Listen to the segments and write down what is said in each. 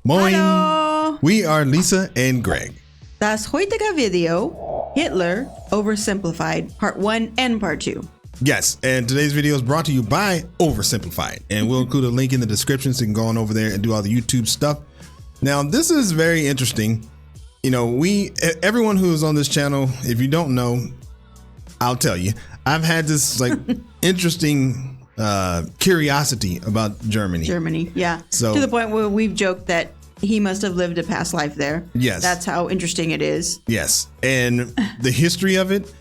Moin! Hallo! We are Lisa and Greg. Das heutige Video, Hitler Oversimplified, Part 1 and Part 2. Yes, and today's video is brought to you by OverSimplified. And we'll include a link in the description so you can go on over there and do all the YouTube stuff. Now, this is very interesting. You know, everyone who's on this channel, if you don't know, I'll tell you, I've had this like interesting curiosity about Germany. Germany, yeah. So, to the point where we've joked that he must have lived a past life there. Yes. That's how interesting it is. Yes. And the history of it,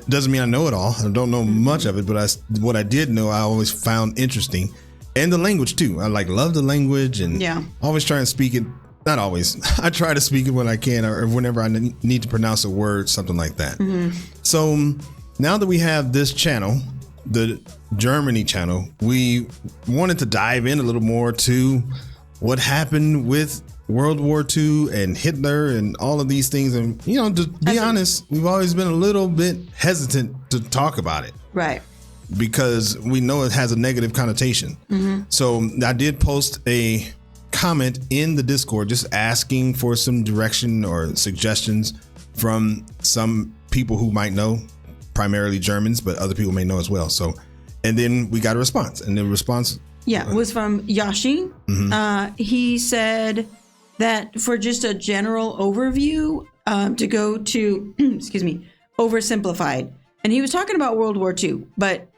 doesn't mean I know it all. I don't know much of it, but what I did know, I always found interesting. And the language too. I love the language and always try and speak it. Not always. I try to speak it when I can or whenever I need to pronounce a word, something like that. So now that we have this channel, the Germany channel, we wanted to dive in a little more to what happened with World War II and Hitler and all of these things. And, you know, to be honest, we've always been a little bit hesitant to talk about it. Right. Because we know it has a negative connotation. So I did post a comment in the Discord just asking for some direction or suggestions from some people who might know, primarily Germans, but other people may know as well. So, and then we got a response, and the response was from Yashi. He said that for just a general overview, to go to, excuse me, Oversimplified. And he was talking about World War II, but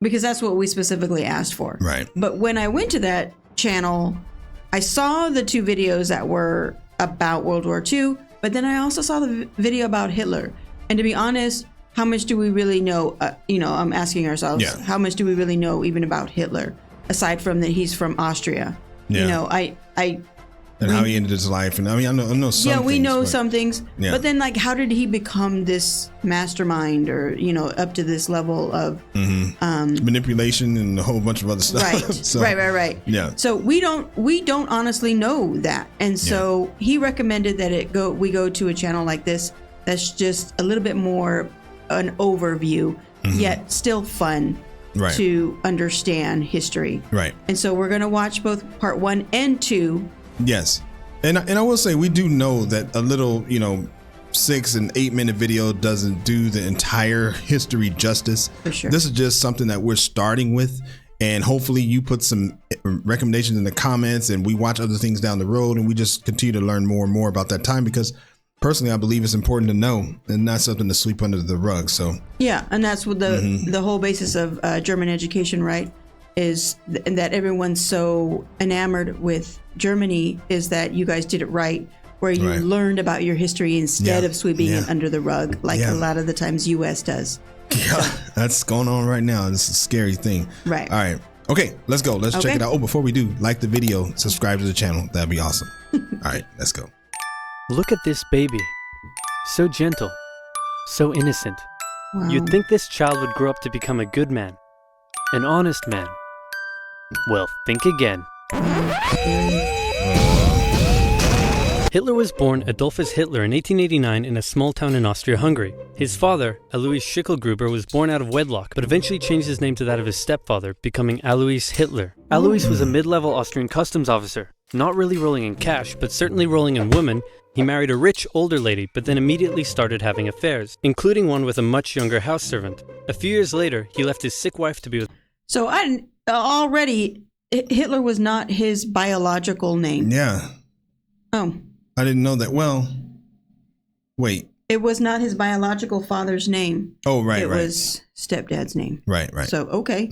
because that's what we specifically asked for. Right. But when I went to that channel, I saw the two videos that were about World War II, but then I also saw the video about Hitler. And to be honest, how much do we really know? I'm asking ourselves, how much do we really know even about Hitler, aside from that he's from Austria? Yeah. You know, how he ended his life. And I mean, I know some things. We know some things. Yeah. But then, like, how did he become this mastermind or, up to this level of manipulation and a whole bunch of other stuff? Right. So, right. Yeah. So we don't honestly know that. And so he recommended that we go to a channel like this that's just a little bit more an overview, yet still fun to understand history. Right. And so we're going to watch both part 1 and 2. Yes. And I will say, we do know that a little, 6 and 8 minute video doesn't do the entire history justice. For sure. This is just something that we're starting with. And hopefully you put some recommendations in the comments and we watch other things down the road and we just continue to learn more and more about that time, because personally, I believe it's important to know and not something to sweep under the rug. So yeah, and that's what the whole basis of German education, right? Is that everyone's so enamored with Germany is that you guys did it right, where you learned about your history instead of sweeping it under the rug, like a lot of the times U.S. does. Yeah, that's going on right now. It's a scary thing. Right. All right. Okay, let's go. Let's check it out. Oh, before we do, like the video, subscribe to the channel. That'd be awesome. All right, let's go. Look at this baby. So gentle. So innocent. Wow. You'd think this child would grow up to become a good man. An honest man. Well, think again. Hitler was born Adolphus Hitler in 1889 in a small town in Austria-Hungary. His father, Alois Schicklgruber, was born out of wedlock, but eventually changed his name to that of his stepfather, becoming Alois Hitler. Alois was a mid-level Austrian customs officer, not really rolling in cash, but certainly rolling in women. He married a rich, older lady, but then immediately started having affairs, including one with a much younger house servant. A few years later, he left his sick wife to be with... So already, Hitler was not his biological name. Yeah. Oh. I didn't know that. Well, wait. It was not his biological father's name. Oh, right, It was stepdad's name. Right. So, okay.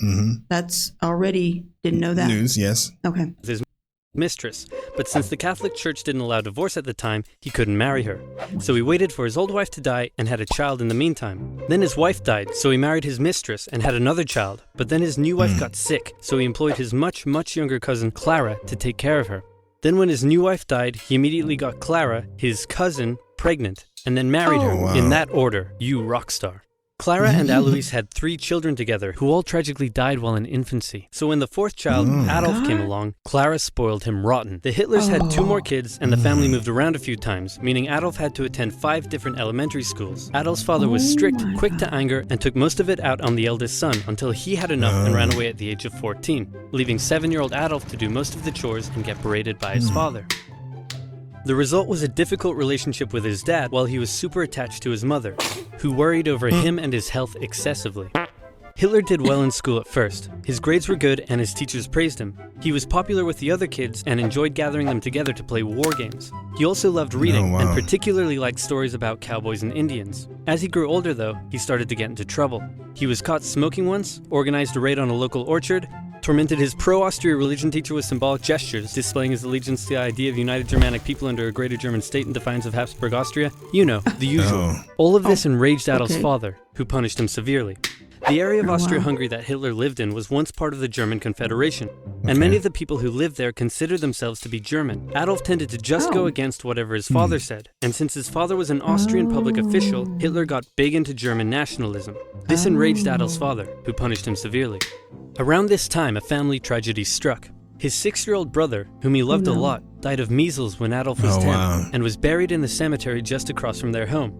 That's already, didn't know that. News, yes. Okay. His mistress, but since the Catholic Church didn't allow divorce at the time, he couldn't marry her. So he waited for his old wife to die and had a child in the meantime. Then his wife died, so he married his mistress and had another child. But then his new wife got sick, so he employed his much younger cousin Clara to take care of her. Then when his new wife died, he immediately got Clara, his cousin, pregnant, and then married her in that order. You rock star. Clara and Alois had 3 children together who all tragically died while in infancy. So when the 4th child, Adolf, came along, Clara spoiled him rotten. The Hitlers had 2 more kids and the family moved around a few times, meaning Adolf had to attend 5 different elementary schools. Adolf's father was strict, quick to anger, and took most of it out on the eldest son until he had enough and ran away at the age of 14, leaving 7-year-old Adolf to do most of the chores and get berated by his father. The result was a difficult relationship with his dad while he was super attached to his mother, who worried over him and his health excessively. Hitler did well in school at first. His grades were good and his teachers praised him. He was popular with the other kids and enjoyed gathering them together to play war games. He also loved reading and particularly liked stories about cowboys and Indians. As he grew older though, he started to get into trouble. He was caught smoking once, organized a raid on a local orchard, tormented his pro-Austria religion teacher with symbolic gestures, displaying his allegiance to the idea of united Germanic people under a greater German state in defiance of Habsburg Austria. You know, the usual. All of this enraged Adolf's father, who punished him severely. The area of Austria-Hungary that Hitler lived in was once part of the German Confederation, and many of the people who lived there considered themselves to be German. Adolf tended to just go against whatever his father said, and since his father was an Austrian public official, Hitler got big into German nationalism. This enraged Adolf's father, who punished him severely. Around this time, a family tragedy struck. His 6-year-old brother, whom he loved a lot, died of measles when Adolf was 10, and was buried in the cemetery just across from their home.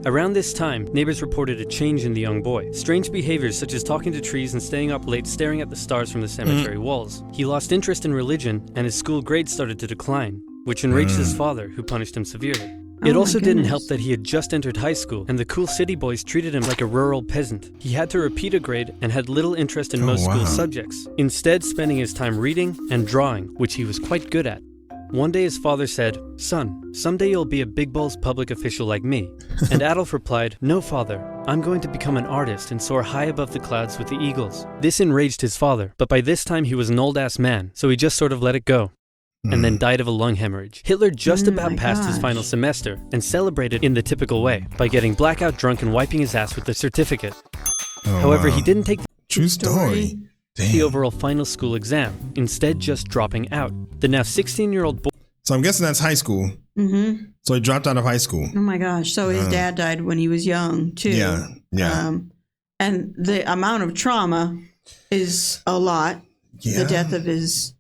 Around this time, neighbors reported a change in the young boy. Strange behaviors such as talking to trees and staying up late staring at the stars from the cemetery walls. He lost interest in religion, and his school grades started to decline, which enraged his father, who punished him severely. It also didn't help that he had just entered high school, and the cool city boys treated him like a rural peasant. He had to repeat a grade and had little interest in most school subjects, instead spending his time reading and drawing, which he was quite good at. One day his father said, "Son, someday you'll be a big balls public official like me." And Adolf replied, "No, father, I'm going to become an artist and soar high above the clouds with the eagles." This enraged his father, but by this time he was an old-ass man, so he just sort of let it go, and then died of a lung hemorrhage. Hitler just about passed his final semester and celebrated in the typical way, by getting blackout drunk and wiping his ass with the certificate. However, he didn't take True story. the overall final school exam, instead just dropping out. The now 16-year-old boy... So I'm guessing that's high school. So he dropped out of high school. Oh my gosh. So his dad died when he was young too. Yeah. And the amount of trauma is a lot. The death of his...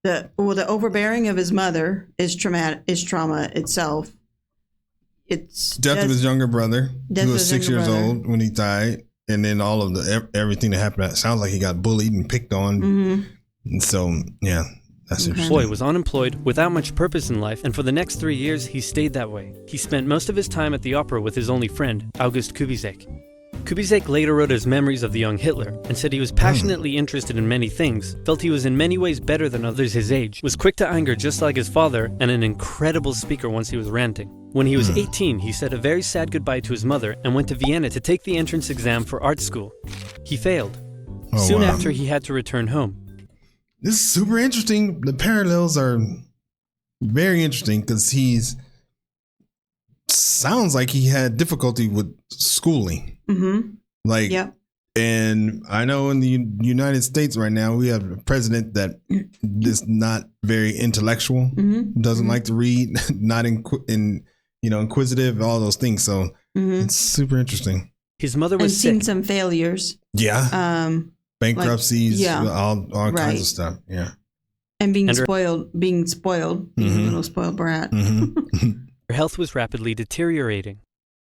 the overbearing of his mother is trauma itself. It's death of his younger brother, who was 6 years old when he died. And then all of everything that happened, it sounds like he got bullied and picked on. And so, yeah, that's interesting. Boy was unemployed, without much purpose in life, and for the next 3 years, he stayed that way. He spent most of his time at the opera with his only friend, August Kubizek. Kubizek later wrote his memories of the young Hitler and said he was passionately interested in many things, felt he was in many ways better than others his age, was quick to anger just like his father, and an incredible speaker once he was ranting. When he was 18, he said a very sad goodbye to his mother and went to Vienna to take the entrance exam for art school. He failed. Soon after, he had to return home. This is super interesting. The parallels are very interesting because sounds like he had difficulty with schooling. And I know in the United States right now, we have a president that is not very intellectual, doesn't like to read, not inquisitive, all those things. So it's super interesting. His mother was seen some failures. Bankruptcies, all kinds of stuff. And being spoiled, being a little spoiled brat. Her health was rapidly deteriorating.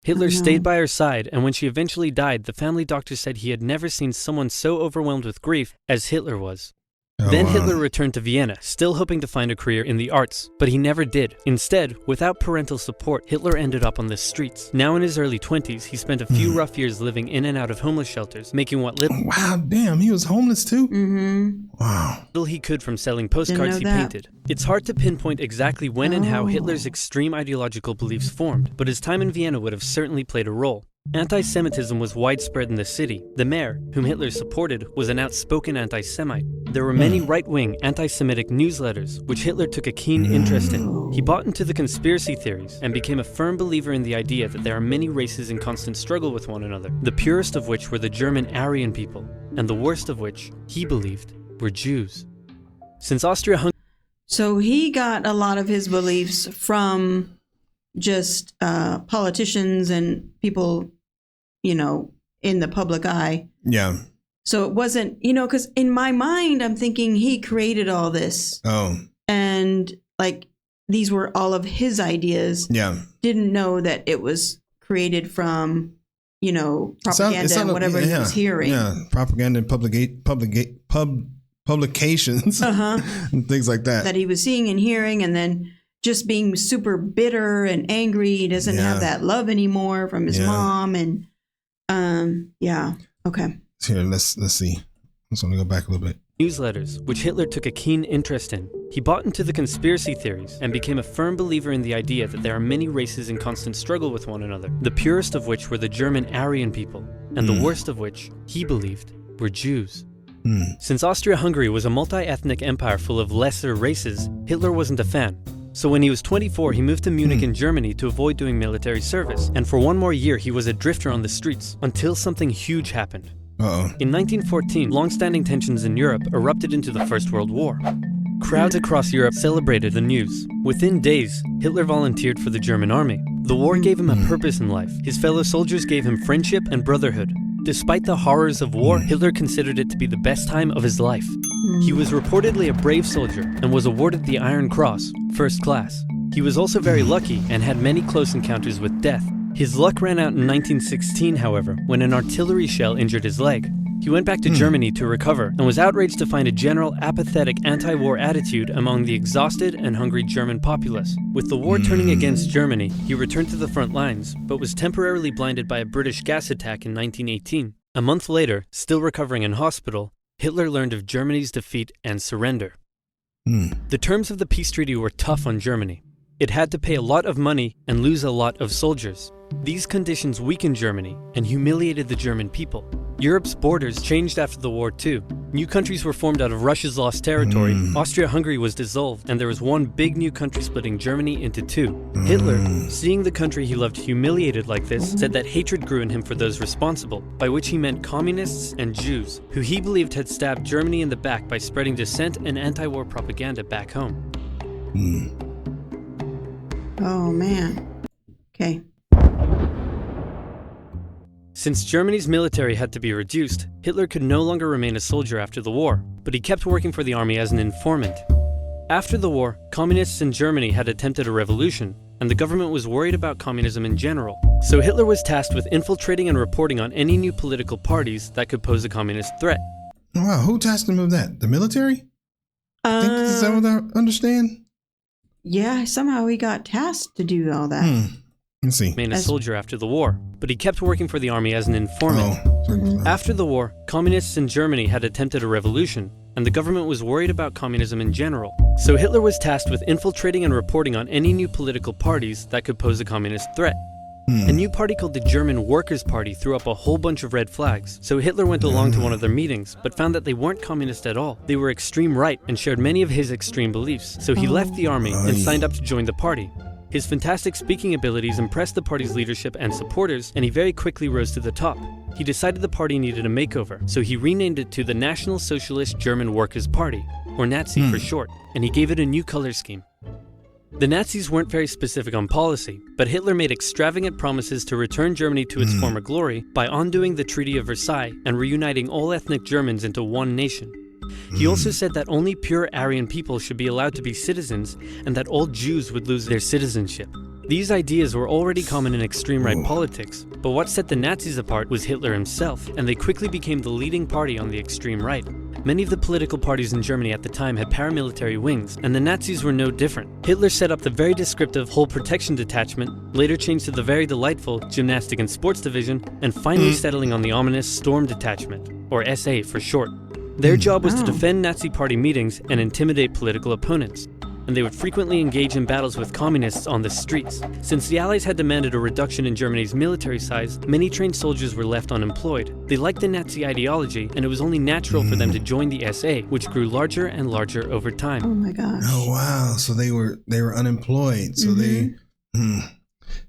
Hitler stayed by her side, and when she eventually died, the family doctor said he had never seen someone so overwhelmed with grief as Hitler was. Hitler returned to Vienna, still hoping to find a career in the arts, but he never did. Instead, without parental support, Hitler ended up on the streets. Now in his early 20s, he spent a few rough years living in and out of homeless shelters, making what little... Wow, damn, he was homeless too? Wow. Little he could from selling postcards he painted. It's hard to pinpoint exactly when and how Hitler's extreme ideological beliefs formed, but his time in Vienna would have certainly played a role. Anti-Semitism was widespread in the city. The mayor, whom Hitler supported, was an outspoken anti-Semite. There were many right-wing anti-Semitic newsletters, which Hitler took a keen interest in. He bought into the conspiracy theories and became a firm believer in the idea that there are many races in constant struggle with one another, the purest of which were the German Aryan people, and the worst of which, he believed, were Jews. Since Austria-Hungary... So he got a lot of his beliefs from just politicians and people in the public eye. Yeah. So it wasn't, because in my mind, I'm thinking he created all this. Oh. And like these were all of his ideas. Yeah. Didn't know that it was created from, propaganda and whatever he was hearing. Yeah. Propaganda and publications and things like that. That he was seeing and hearing, and then just being super bitter and angry. He doesn't have that love anymore from his mom. And okay. Here, let's see. Let's only go back a little bit. Newsletters, which Hitler took a keen interest in. He bought into the conspiracy theories and became a firm believer in the idea that there are many races in constant struggle with one another, the purest of which were the German Aryan people, and the worst of which, he believed, were Jews. Since Austria-Hungary was a multi-ethnic empire full of lesser races, Hitler wasn't a fan. So when he was 24, he moved to Munich in Germany to avoid doing military service, and for one more year he was a drifter on the streets, until something huge happened. In 1914, long-standing tensions in Europe erupted into the First World War. Crowds across Europe celebrated the news. Within days, Hitler volunteered for the German army. The war gave him a purpose in life. His fellow soldiers gave him friendship and brotherhood. Despite the horrors of war, Hitler considered it to be the best time of his life. He was reportedly a brave soldier and was awarded the Iron Cross, first class. He was also very lucky and had many close encounters with death. His luck ran out in 1916, however, when an artillery shell injured his leg. He went back to Germany to recover and was outraged to find a general apathetic anti-war attitude among the exhausted and hungry German populace. With the war turning against Germany, he returned to the front lines, but was temporarily blinded by a British gas attack in 1918. A month later, still recovering in hospital, Hitler learned of Germany's defeat and surrender. The terms of the peace treaty were tough on Germany. It had to pay a lot of money and lose a lot of soldiers. These conditions weakened Germany and humiliated the German people. Europe's borders changed after the war too. New countries were formed out of Russia's lost territory, Austria-Hungary was dissolved, and there was one big new country splitting Germany into two. Hitler, seeing the country he loved humiliated like this, said that hatred grew in him for those responsible, by which he meant communists and Jews, who he believed had stabbed Germany in the back by spreading dissent and anti-war propaganda back home. Oh, man. Okay. Since Germany's military had to be reduced, Hitler could no longer remain a soldier after the war, but he kept working for the army as an informant. After the war, communists in Germany had attempted a revolution, and the government was worried about communism in general. So Hitler was tasked with infiltrating and reporting on any new political parties that could pose a communist threat. Wow, who tasked him with that? The military? Is that what I understand? Yeah, somehow he got tasked to do all that. Let's see. Remain a soldier after the war, but he kept working for the army as an informant. After the war, communists in Germany had attempted a revolution, and the government was worried about communism in general. So Hitler was tasked with infiltrating and reporting on any new political parties that could pose a communist threat. A new party called the German Workers' Party threw up a whole bunch of red flags, so Hitler went along to one of their meetings, but found that they weren't communist at all. They were extreme right and shared many of his extreme beliefs, so he left the army and signed up to join the party. His fantastic speaking abilities impressed the party's leadership and supporters, and he very quickly rose to the top. He decided the party needed a makeover, so he renamed it to the National Socialist German Workers' Party, or Nazi for short, and he gave it a new color scheme. The Nazis weren't very specific on policy, but Hitler made extravagant promises to return Germany to its former glory by undoing the Treaty of Versailles and reuniting all ethnic Germans into one nation. He also said that only pure Aryan people should be allowed to be citizens and that all Jews would lose their citizenship. These ideas were already common in extreme right politics, but what set the Nazis apart was Hitler himself, and they quickly became the leading party on the extreme right. Many of the political parties in Germany at the time had paramilitary wings, and the Nazis were no different. Hitler set up the very descriptive Whole Protection Detachment, later changed to the very delightful Gymnastic and Sports Division, and finally settling on the ominous Storm Detachment, or SA for short. Their job was to defend Nazi party meetings and intimidate political opponents, and they would frequently engage in battles with communists on the streets. Since the Allies had demanded a reduction in Germany's military size, many trained soldiers were left unemployed. They liked the Nazi ideology, and it was only natural for them to join the SA, which grew larger and larger over time. Oh my gosh. Oh wow, so they were unemployed, so they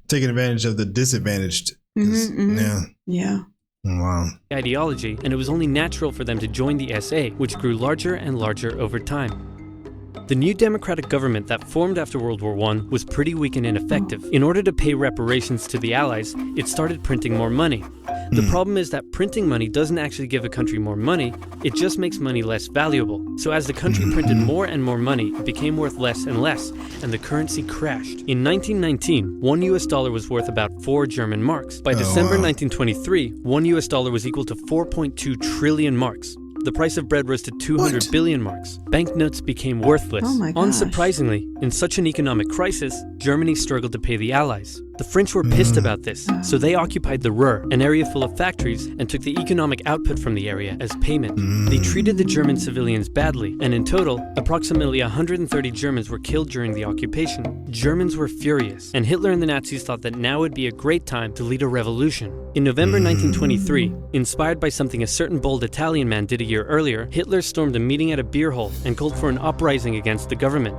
taking advantage of the disadvantaged. Yeah. Wow. Ideology, and it was only natural for them to join the SA, which grew larger and larger over time. The new democratic government that formed after World War I was pretty weak and ineffective. In order to pay reparations to the Allies, it started printing more money. The problem is that printing money doesn't actually give a country more money, it just makes money less valuable. So as the country printed more and more money, it became worth less and less, and the currency crashed. In 1919, one US dollar was worth about 4 German marks. By December 1923, one US dollar was equal to 4.2 trillion marks. The price of bread rose to 200 billion marks. Banknotes became worthless. Oh my gosh. Unsurprisingly, in such an economic crisis, Germany struggled to pay the Allies. The French were pissed about this, so they occupied the Ruhr, an area full of factories, and took the economic output from the area as payment. They treated the German civilians badly, and in total, approximately 130 Germans were killed during the occupation. Germans were furious, and Hitler and the Nazis thought that now would be a great time to lead a revolution. In November 1923, inspired by something a certain bold Italian man did a year earlier, Hitler stormed a meeting at a beer hall and called for an uprising against the government.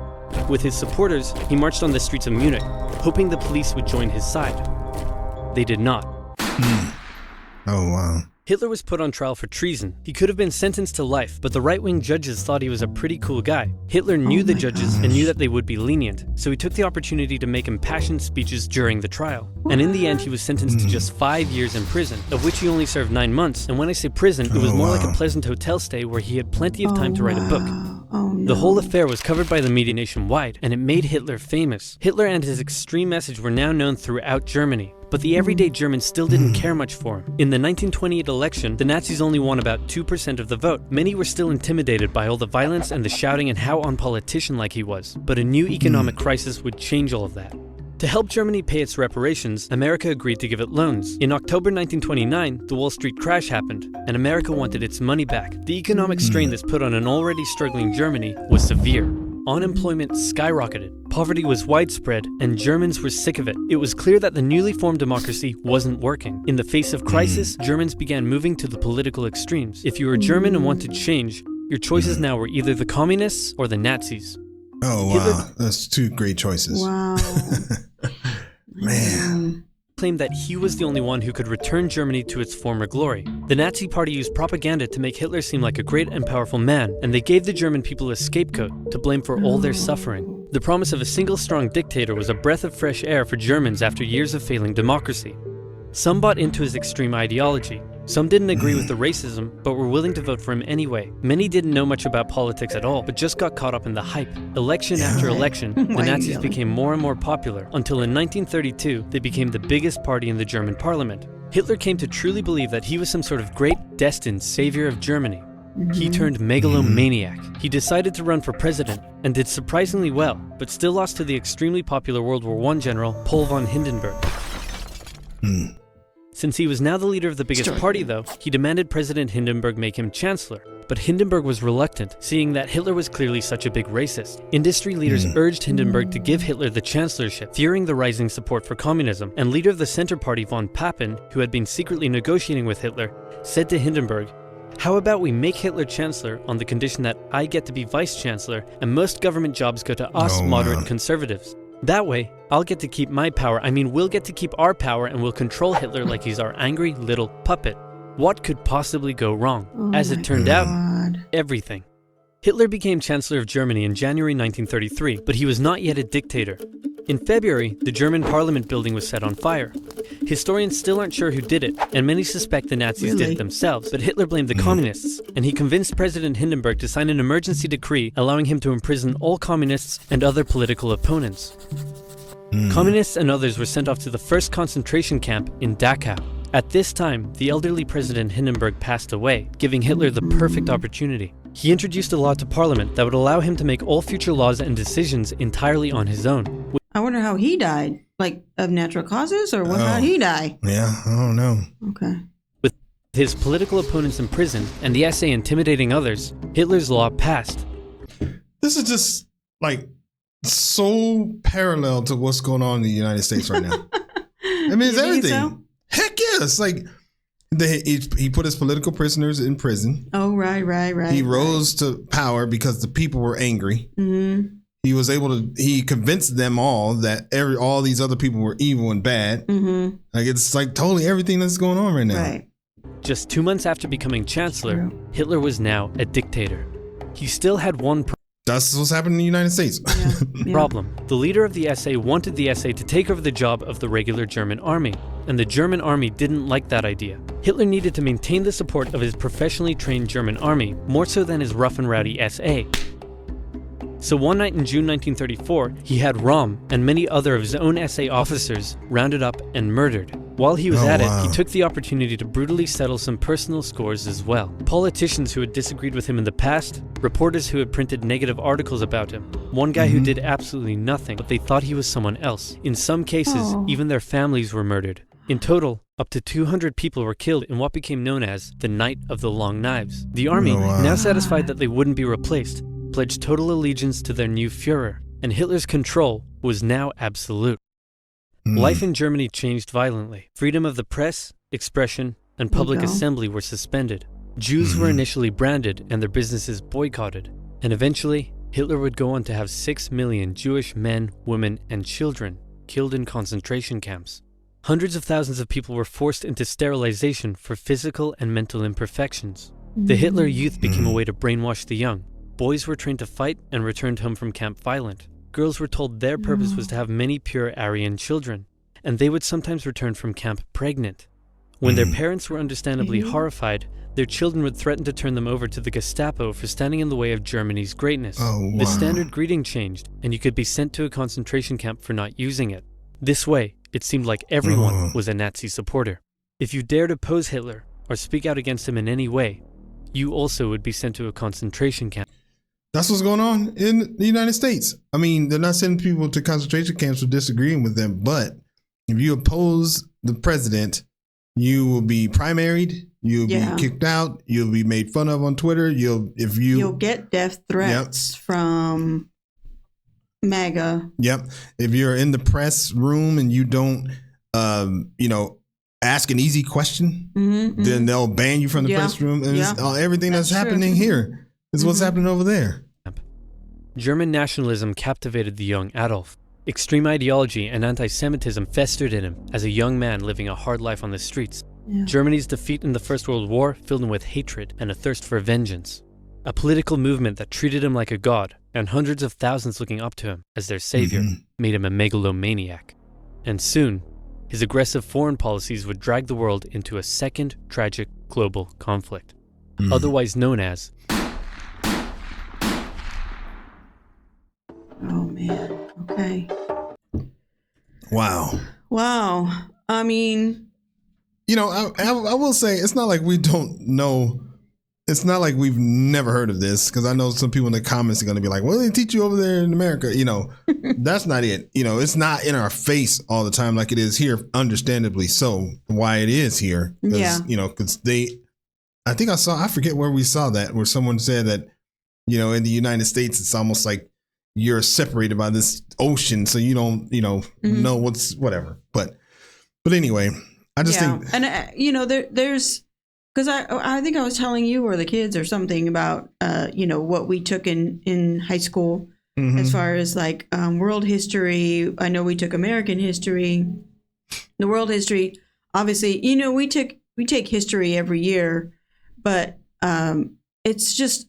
With his supporters, he marched on the streets of Munich, hoping the police would join his side. They did not. Oh, wow. Hitler was put on trial for treason. He could have been sentenced to life, but the right-wing judges thought he was a pretty cool guy. Hitler knew the judges and knew that they would be lenient, so he took the opportunity to make impassioned speeches during the trial. And in the end, he was sentenced to just 5 years in prison, of which he only served 9 months. And when I say prison, it was more like a pleasant hotel stay where he had plenty of time to write a book. The whole affair was covered by the media nationwide, and it made Hitler famous. Hitler and his extreme message were now known throughout Germany. But the everyday Germans still didn't care much for him. In the 1928 election, the Nazis only won about 2% of the vote. Many were still intimidated by all the violence and the shouting and how unpolitician-like he was. But a new economic crisis would change all of that. To help Germany pay its reparations, America agreed to give it loans. In October 1929, the Wall Street crash happened, and America wanted its money back. The economic strain this put on an already struggling Germany was severe. Unemployment skyrocketed, poverty was widespread, and Germans were sick of it. It was clear that the newly formed democracy wasn't working. In the face of crisis, Germans began moving to the political extremes. If you were German and wanted change, your choices now were either the communists or the Nazis. Oh, wow. That's 2 great choices. Wow. Man. Claimed that he was the only one who could return Germany to its former glory. The Nazi Party used propaganda to make Hitler seem like a great and powerful man, and they gave the German people a scapegoat to blame for all their suffering. The promise of a single strong dictator was a breath of fresh air for Germans after years of failing democracy. Some bought into his extreme ideology. Some didn't agree with the racism, but were willing to vote for him anyway. Many didn't know much about politics at all, but just got caught up in the hype. Election after election, the Nazis became more and more popular, until in 1932, they became the biggest party in the German parliament. Hitler came to truly believe that he was some sort of great, destined savior of Germany. He turned megalomaniac. He decided to run for president, and did surprisingly well, but still lost to the extremely popular World War I general, Paul von Hindenburg. Since he was now the leader of the biggest party though, he demanded President Hindenburg make him chancellor. But Hindenburg was reluctant, seeing that Hitler was clearly such a big racist. Industry leaders urged Hindenburg to give Hitler the chancellorship, fearing the rising support for communism, and leader of the Center Party von Papen, who had been secretly negotiating with Hitler, said to Hindenburg, "How about we make Hitler chancellor on the condition that I get to be vice-chancellor and most government jobs go to us moderate conservatives? That way, I'll get to keep my power, we'll get to keep our power and we'll control Hitler like he's our angry little puppet." What could possibly go wrong? As it turned out, everything. Hitler became Chancellor of Germany in January 1933, but he was not yet a dictator. In February, the German parliament building was set on fire. Historians still aren't sure who did it, and many suspect the Nazis did it themselves, but Hitler blamed the communists, and he convinced President Hindenburg to sign an emergency decree allowing him to imprison all communists and other political opponents. Communists and others were sent off to the first concentration camp in Dachau. At this time, the elderly President Hindenburg passed away, giving Hitler the perfect opportunity. He introduced a law to Parliament that would allow him to make all future laws and decisions entirely on his own. I wonder how he died. Like, of natural causes, or how did he die? Yeah, I don't know. Okay. With his political opponents in prison and the SA intimidating others, Hitler's law passed. This is just, like, so parallel to what's going on in the United States right now. I mean, it's everything. So? Heck yeah. It's like he put his political prisoners in prison. Oh, right. He rose to power because the people were angry. He was able to, he convinced them all that all these other people were evil and bad. Like, it's like totally everything that's going on right now. Right. Just 2 months after becoming chancellor, Hitler was now a dictator. He still had one That's what's happening in the United States. Yeah. Problem. The leader of the SA wanted the SA to take over the job of the regular German army, and the German army didn't like that idea. Hitler needed to maintain the support of his professionally trained German army, more so than his rough and rowdy SA. So one night in June 1934, he had Röhm and many other of his own SA officers rounded up and murdered. While he was at it, he took the opportunity to brutally settle some personal scores as well. Politicians who had disagreed with him in the past, reporters who had printed negative articles about him, one guy who did absolutely nothing, but they thought he was someone else. In some cases, even their families were murdered. In total, up to 200 people were killed in what became known as the Night of the Long Knives. The army, now satisfied that they wouldn't be replaced, pledged total allegiance to their new Führer, and Hitler's control was now absolute. Life in Germany changed violently. Freedom of the press, expression, and public assembly were suspended. Jews were initially branded and their businesses boycotted. And eventually, Hitler would go on to have 6 million Jewish men, women, and children killed in concentration camps. Hundreds of thousands of people were forced into sterilization for physical and mental imperfections. The Hitler Youth became a way to brainwash the young. Boys were trained to fight and returned home from camp violent. Girls were told their purpose was to have many pure Aryan children, and they would sometimes return from camp pregnant. When their parents were understandably horrified, their children would threaten to turn them over to the Gestapo for standing in the way of Germany's greatness. The standard greeting changed, and you could be sent to a concentration camp for not using it. This way, it seemed like everyone was a Nazi supporter. If you dared oppose Hitler or speak out against him in any way, you also would be sent to a concentration camp. That's what's going on in the United States. I mean, they're not sending people to concentration camps for disagreeing with them, but if you oppose the president, you will be primaried, you'll be kicked out, you'll be made fun of on Twitter. You'll get death threats from MAGA. Yep. If you're in the press room and you don't, ask an easy question, then they'll ban you from the press room. And it's everything that's happening here is what's happening over there. German nationalism captivated the young Adolf. Extreme ideology and anti-Semitism festered in him as a young man living a hard life on the streets. Germany's defeat in the First World War filled him with hatred and a thirst for vengeance. A political movement that treated him like a god, and hundreds of thousands looking up to him as their savior, made him a megalomaniac. And soon, his aggressive foreign policies would drag the world into a second tragic global conflict, otherwise known as... Oh, man. Okay. Wow. I mean... I will say, it's not like we don't know. It's not like we've never heard of this, because I know some people in the comments are going to be like, well, they teach you over there in America. That's not it. It's not in our face all the time like it is here, understandably so, why it is here. Because I forget where we saw that, where someone said that, in the United States, it's almost like you're separated by this ocean, so you don't, know what's whatever. But anyway, I just think, and there's, because I think I was telling you or the kids or something about what we took in high school as far as like world history. I know we took American history, the world history. Obviously, we take history every year, but it's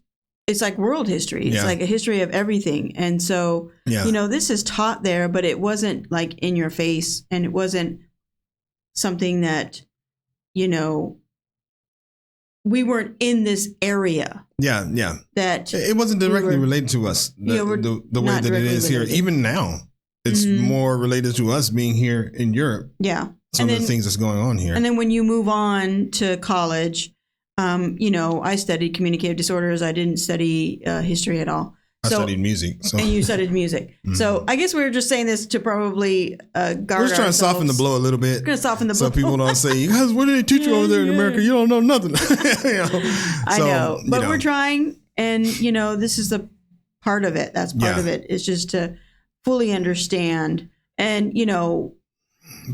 like world history. It's like a history of everything. And so, this is taught there, but it wasn't like in your face, and it wasn't something that, we weren't in this area. Yeah. That it wasn't directly related to us, the way that it is here. Even now, it's more related to us being here in Europe. Yeah. Some of the things that's going on here. And then when you move on to college, I studied communicative disorders. I didn't study history at all. I studied music. So. And you studied music. So I guess we were just saying this to probably guard We're just trying to soften the blow a little bit. We're going to soften the blow. So people don't say, you guys, what did they teach you over there in America? You don't know nothing. I know. But we're trying. And, this is the part of it. That's part of it, is just to fully understand. And,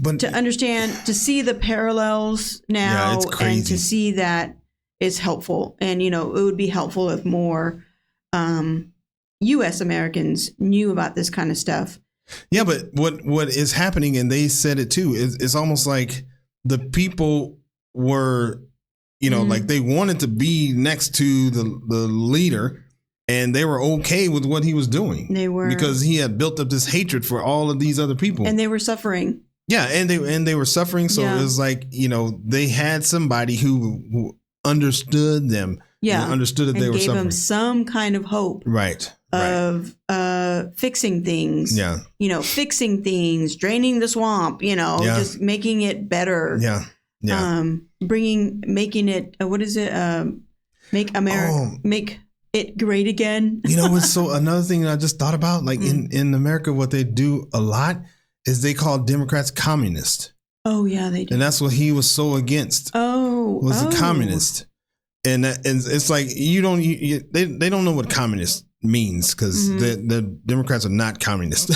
but to understand, to see the parallels now, and to see that is helpful. And, it would be helpful if more U.S. Americans knew about this kind of stuff. Yeah, but what is happening, and they said it too, is almost like the people were, like they wanted to be next to the leader, and they were okay with what he was doing. They were, because he had built up this hatred for all of these other people, and they were suffering. Yeah, and they were suffering. So it was like, they had somebody who understood them. Yeah, and understood that they were gave suffering. them some kind of hope. Right. Of fixing things. Yeah. Fixing things, draining the swamp. Just making it better. Yeah. Yeah. Making it. What is it? Make America. Make it great again. So another thing I just thought about, like in America, what they do a lot is they call Democrats communist. Oh yeah, they do. And that's what he was so against. Was a communist. And it's like they don't know what communist means, because the Democrats are not communist,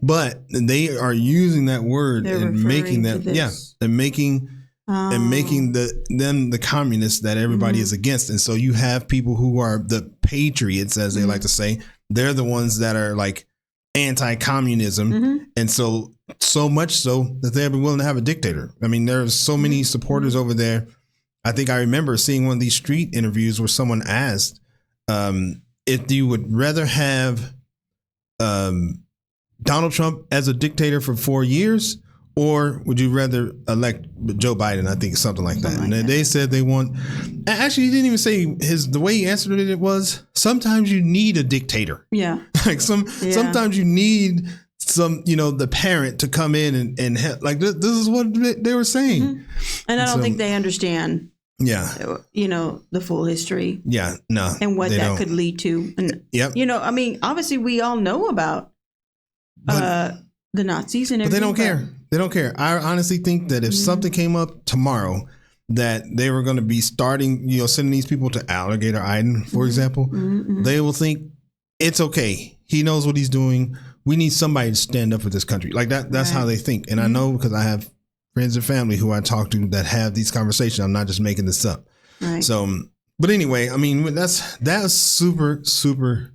but they are using that word and making that and making them the communists that everybody is against. And so you have people who are the patriots, as they like to say. They're the ones that are like anti-communism, and so much so that they've been willing to have a dictator. I mean, there's so many supporters over there. I think I remember seeing one of these street interviews where someone asked if you would rather have Donald Trump as a dictator for 4 years, or would you rather elect Joe Biden? I think something like that. And they said they want. Actually, he didn't even say the way he answered it was, sometimes you need a dictator. Yeah. Like sometimes you need some, the parent to come in and help. Like this is what they were saying. And I don't think they understand. Yeah. The full history. Yeah. No. And what that could lead to. And, I mean, obviously we all know about the Nazis and everything. But they don't care. They don't care. I honestly think that if something came up tomorrow that they were going to be starting, sending these people to Alligator Island, for example, they will think it's okay. He knows what he's doing. We need somebody to stand up for this country. Like that. That's how they think. And I know, because I have friends and family who I talk to that have these conversations. I'm not just making this up. Right. So, but anyway, I mean, that's super, super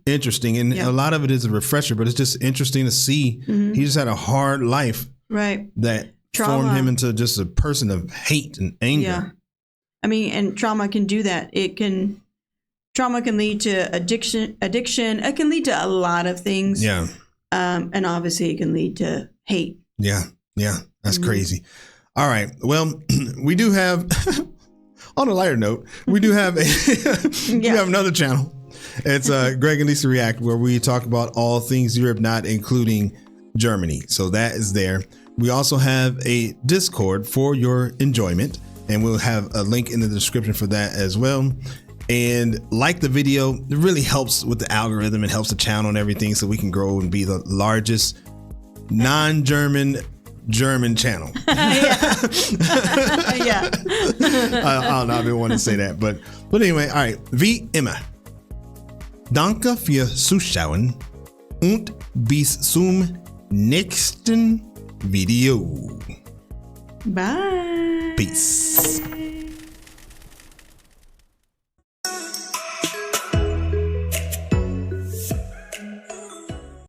interesting. And a lot of it is a refresher, but it's just interesting to see. He just had a hard life. Right. That formed him into just a person of hate and anger. Yeah. I mean, and trauma can do that. Trauma can lead to addiction. It can lead to a lot of things. Yeah. And obviously it can lead to hate. Yeah. Yeah. That's crazy. All right. Well, we do have, on a lighter note, we do have we have another channel. It's Greg and Lisa React, where we talk about all things Europe, not including Germany. So that is there. We also have a Discord for your enjoyment, and we'll have a link in the description for that as well. And like the video, it really helps with the algorithm. It helps the channel and everything, so we can grow and be the largest non-German channel. I don't know. I've been wanting to say that, but anyway. All right. Wie immer. Danke für Zuschauen und bis zum nächsten Video. Bye. Peace.